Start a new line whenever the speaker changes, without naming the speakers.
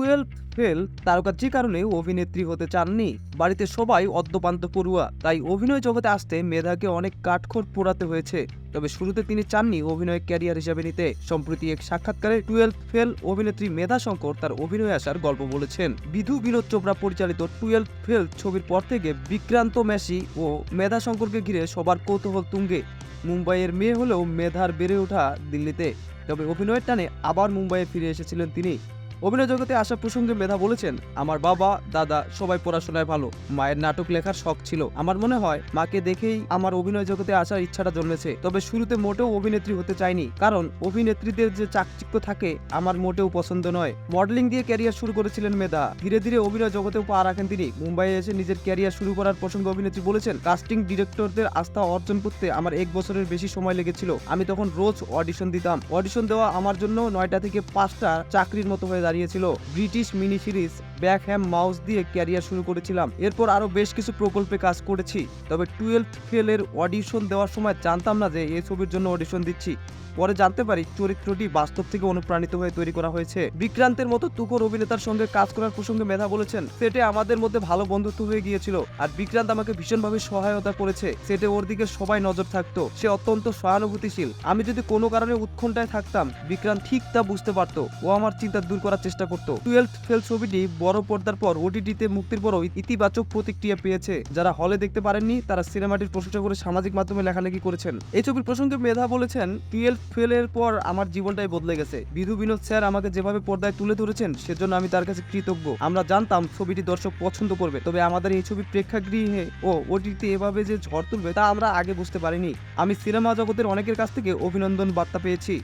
Twelve fail তারকা যে কারণে অভিনেত্রী হতে চাননি। বাড়িতে সবাই অদ্যপান্ত পড়ুয়া, তাই অভিনয় জগতে আসতে মেধাকে অনেক কাঠখড় পোড়াতে হয়েছে। তবে শুরুতে তিনি চাননি অভিনয় ক্যারিয়ার হিসেবে নিতে। সম্প্রতি এক সাক্ষাৎকারে টুয়েলভ ফেল অভিনেত্রী মেধা শঙ্কর তার অভিনয়ে আসার গল্প বলেছেন। বিধু বিনোদ চোপড়া পরিচালিত টুয়েলভ ফেল ছবির পর থেকে বিক্রান্ত মেসি ও মেধা শঙ্করকে ঘিরে সবার কৌতূহল তুঙ্গে। মুম্বাইয়ের মেয়ে হলেও মেধার বেড়ে ওঠা দিল্লিতে। তবে অভিনয়ের টানে আবার মুম্বাইয়ে ফিরে এসেছিলেন তিনি। অভিনয় জগতে আসা প্রসঙ্গে মেধা বলেছেন, আমার বাবা দাদা সবাই পড়াশোনায় ভালো, মায়ের নাটক লেখার শখ ছিল। আমার মনে হয় মাকে দেখেই আমার অভিনয় জগতে আসার ইচ্ছাটা জন্মেছে। তবে শুরুতে মোটেও অভিনেত্রী হতে চাইনি, কারণ অভিনেত্রীদের যে চাকচিক্য থাকে আমার মোটেও পছন্দ নয়। মডেলিং দিয়ে ক্যারিয়ার শুরু করেছিলেন মেধা, ধীরে ধীরে অভিনয় জগতেও পা রাখেন তিনি। মুম্বাইয়ে এসে নিজের ক্যারিয়ার শুরু করার প্রসঙ্গে অভিনেত্রী বলেছেন, কাস্টিং ডিরেক্টরদের আস্থা অর্জন করতে আমার 1 বছরের বেশি সময় লেগেছিল। আমি তখন রোজ অডিশন দিতাম। অডিশন দেওয়া আমার জন্য 9টা থেকে 5টা চাকরির মতো হয়ে দাঁড়িয়েছিল। ব্রিটিশ মিনি সিরিজ ব্যাকহ্যাম মাউস দিয়ে ক্যারিয়ার শুরু করেছিলাম। এরপর আরো বেশ কিছু প্রকল্পে কাজ করেছি। তবে টুয়েলভ ফেলের অডিশন দেওয়ার সময় জানতাম না যে এই ছবির জন্য অডিশন দিচ্ছি। পরে জানতে পারি চরিত্রটি বাস্তব থেকে অনুপ্রাণিত হয়ে তৈরি করা হয়েছে। বিক্রান্তের মতো তুখোর অভিনেতার সঙ্গে কাজ করার প্রসঙ্গে মেধা বলেছেন, সেটে আমাদের মধ্যে ভালো বন্ধুত্ব হয়ে গিয়েছিল, আর বিক্রান্ত আমাকে ভীষণভাবে সহায়তা করেছে। সেটে ওর দিকে সবাই নজর থাকতো, সে অত্যন্ত সহানুভূতিশীল। আমি যদি কোনো কারণে উৎকণ্ঠায় থাকতাম, বিক্রান্ত ঠিক তা বুঝতে পারতো। ও আমার চিন্তা দূর করার চেষ্টা করতো। টুয়েলভ ফেল ছবিটি বড় পর্দার পর ওটিটিতে মুক্তির পরও ইতিবাচক প্রতিক্রিয়া পেয়েছে। যারা হলে দেখতে পারেননি তারা সিনেমাটির প্রশংসা করে সামাজিক মাধ্যমে লেখালেখি করেছেন। এই ছবির প্রসঙ্গে মেধা বলেছেন, টুয়েলভ ফেলের পর আমার জীবনটাই বদলে গেছে। বিধু বিনোদ স্যার আমাকে যেভাবে পর্দায় তুলে ধরেছেন সেজন্য আমি তার কাছে কৃতজ্ঞ। আমরা জানতাম ছবিটি দর্শক পছন্দ করবে, তবে আমাদের এই ছবি প্রেক্ষাগৃহে ও ওটিটিতে এভাবে যে ঝড় তুলবে তা আমরা আগে বুঝতে পারিনি। আমি সিনেমা জগতের অনেকের কাছ থেকে অভিনন্দন বার্তা পেয়েছি।